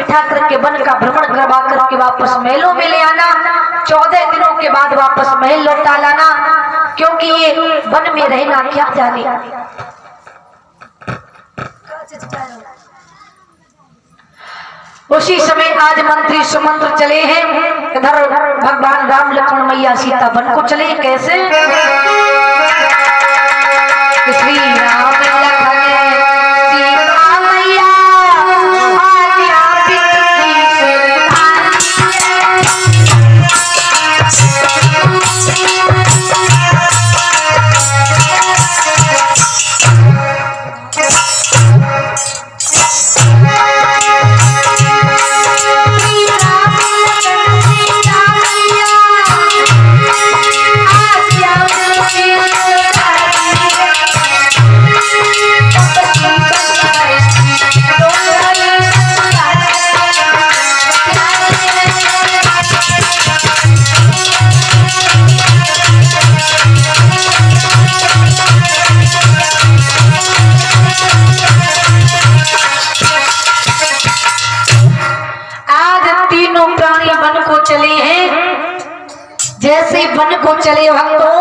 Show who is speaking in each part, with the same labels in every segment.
Speaker 1: बिठा करके वन का भ्रमण करवा करके वापस महलों में ले आना। 14 दिनों के बाद वापस महल लौटा लाना, क्योंकि ये वन में रहना क्या जाने। उसी समय आज मंत्री सुमंत्र चले हैं, इधर भगवान राम लक्ष्मण मैया सीता वन को चले। कैसे? श्री राम लखन सीता मैया चले हैं। जैसे वन को चले भक्तों,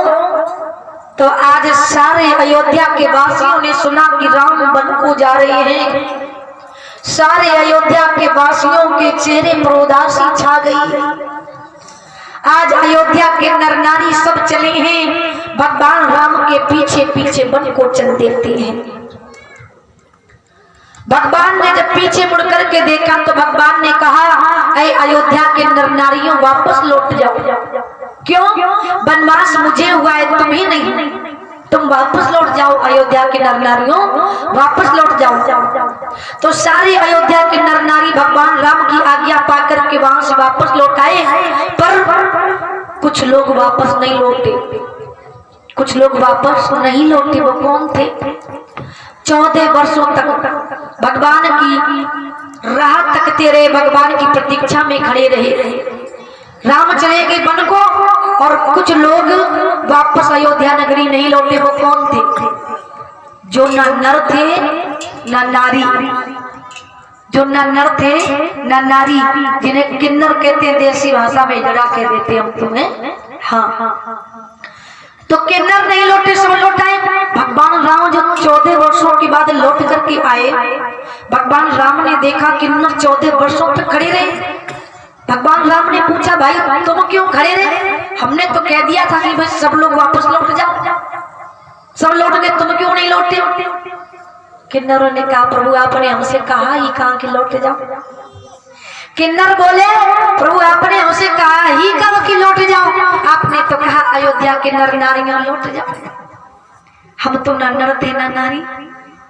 Speaker 1: तो आज सारे अयोध्या के वासियों ने सुना कि राम वन को जा रहे हैं। सारे अयोध्या के वासियों के चेहरे पर उदासी छा गई। आज अयोध्या के नर नारी सब चले हैं, भगवान राम के पीछे पीछे वन को चल देते हैं। भगवान ने जब पीछे मुड़ करके देखा तो भगवान ने कहा, ऐ अयोध्या के नर नारियों वापस लौट जाओ। क्यों? वनवास मुझे हुआ है, तुम ही नहीं। तुम वापस लौट जाओ, अयोध्या के नर नारियों वापस लौट जाओ। तो सारे अयोध्या के नर नारी भगवान राम की आज्ञा पाकर के वहां से वापस लौट आए, पर कुछ लोग वापस नहीं लौटे। कुछ लोग वापस नहीं लौटे। वो कौन थे? 14 वर्षों तक भगवान की राह तकते रहे, भगवान की प्रतीक्षा में खड़े रहे। राम चले गए वन को, और कुछ लोग वापस अयोध्या नगरी नहीं लौटे। वो कौन थे? जो न नर थे न नारी, जो न नर थे न नारी, जिन्हें किन्नर कहते हैं, देसी भाषा में जड़ा कह देते हम तुम्हें। हाँ, तो किन्नर नहीं लौटे, सब लौटाए। भगवान राम जब 14 वर्षों के बाद लौट करके आए, भगवान राम ने देखा किन्नर 14 वर्षों तक खड़े रहे। भगवान राम ने पूछा, भाई तुम क्यों खड़े रहे? हमने तो कह दिया था कि भाई सब लोग वापस लौट जाओ। सब लौट गए, तुम क्यों नहीं लौटे? किन्नरों ने कहा, प्रभु आपने हमसे कहा ही कहा कि लौट जाओ। किन्नर बोले, प्रभु आपने हमसे कहा ही कब कि लौट जाओ। आपने तो कहा अयोध्या के नर नारियां लौट जाओ। हम तो न नर थे न नारी,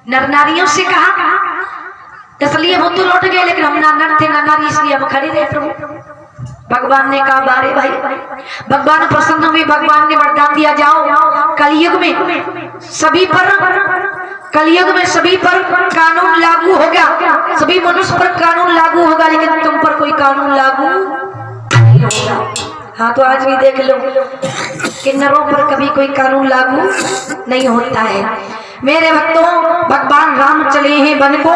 Speaker 1: नर नारियों से कहा, इसलिए वो तो लौट गए, लेकिन हम न नर थे न नारी, इसलिए हम खड़े रहे। प्रभु भगवान ने कहा, बारे भाई। भगवान प्रसन्न हुए। भगवान ने वरदान दिया, जाओ कलयुग में सभी पर, कलयुग में सभी पर कानून लागू होगा, सभी मनुष्य पर कानून लागू होगा, लेकिन तुम पर कोई कानून लागू नहीं होगा। हाँ, तो आज भी देख लो, किन्नरों पर कभी कोई कानून लागू नहीं होता है। मेरे भक्तों, भगवान राम चले हैं वन को,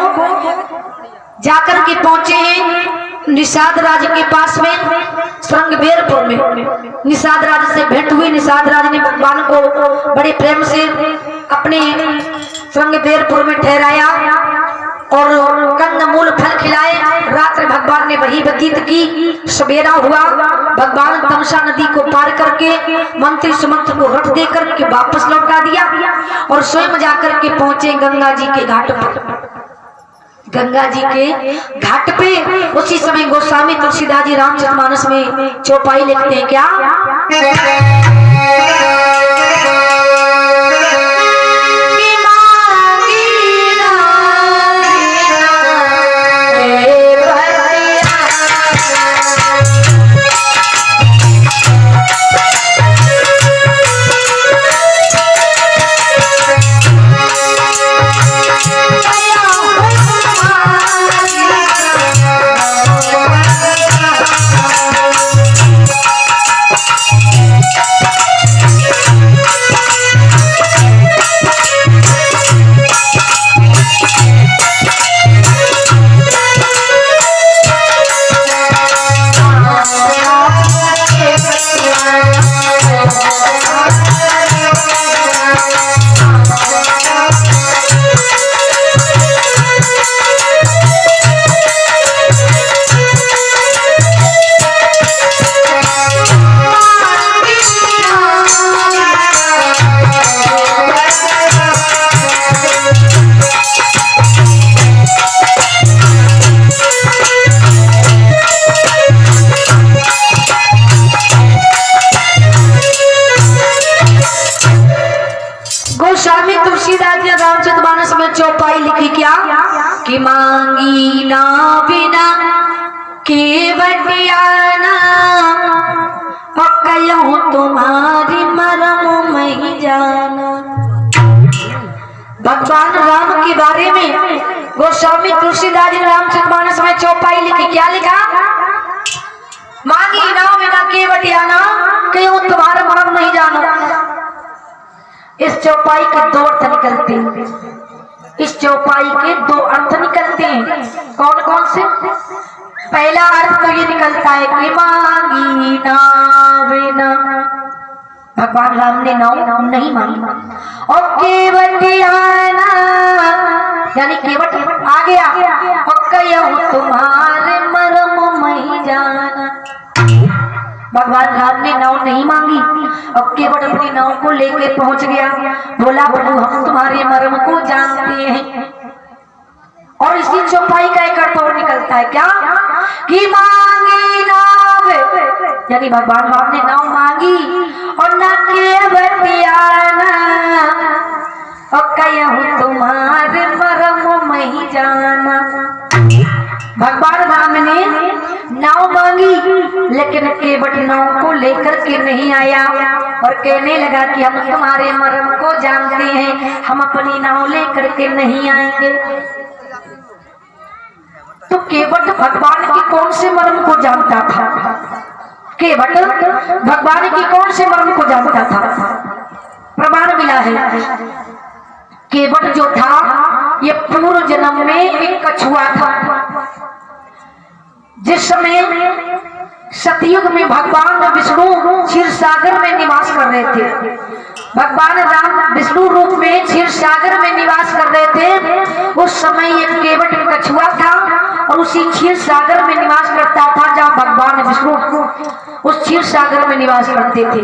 Speaker 1: जाकर के पहुंचे हैं निषाद राज के पास में, श्रृंगबेरपुर में। निषाद राज से भेंट हुई। निषाद राज ने भगवान को बड़े प्रेम से अपने श्रृंगबेरपुर में ठहराया और कंदमूल फल खिलाए। रात्रि भगवान ने वही व्यतीत की। सवेरा हुआ, भगवान तमसा नदी को पार करके मंत्री सुमंत्र को रथ दे करके वापस लौटा दिया और स्वयं जाकर के पहुंचे गंगा जी के घाट पर। गंगा जी के घाट पे उसी समय गोस्वामी तुलसीदास जी रामचरितमानस में चौपाई लिखते हैं, क्या? केवटियाना कहूँ तुम्हारी मरम में जाना। भगवान राम के बारे में गोस्वामी तुलसीदास जी रामचरितमानस में चौपाई लिखी। क्या लिखा? मांगी नाव में ना केवटियाना कहूँ तुम्हारा मरम नहीं जाना। इस चौपाई के दो अर्थ निकलते हैं। इस चौपाई के दो अर्थ निकलते हैं। कौन कौन से? पहला अर्थ तो ये निकलता है कि मांगी नाव ना, भगवान राम ने नाव नहीं मांगी। और केवटियाना यानी केवट आ गया और कहूँ तुम्हारे मरम में जाना। भगवान राम ने नाव नहीं मांगी और केवट अपनी नाव को लेकर पहुंच गया। बोला प्रभु हम तुम्हारे मर्म को जानते हैं। और इसी चौपाई का एक अर्थ और निकलता है। क्या? कि मांगी नाव यानी भगवान राम ने नाव मांगी और न केवटियाना और कहूँ तुम्हारे मरम में जाना। भगवान राम ने नाव मांगी लेकिन केवट नाव को लेकर के नहीं आया और कहने लगा कि हम तुम्हारे मर्म को जानते हैं, हम अपनी नाव लेकर के नहीं आएंगे। तो केवट भगवान की कौन से मर्म को जानता था? केवट भगवान की कौन से मर्म को जानता था? प्रमाण मिला है। केवट जो था ये पूर्व जन्म में एक कछुआ था। जिस समय सतयुग में भगवान विष्णु क्षीर सागर में निवास कर रहे थे, भगवान राम विष्णु रूप में क्षीर सागर में निवास कर रहे थे, उस समय एक केवट कछुआ था और उसी क्षीर सागर में निवास करता था जहाँ भगवान विष्णु उस क्षीर सागर में निवास करते थे।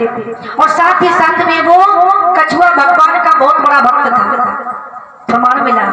Speaker 1: और साथ ही साथ में वो कछुआ भगवान का बहुत बड़ा भक्त था। प्रमाण मिला।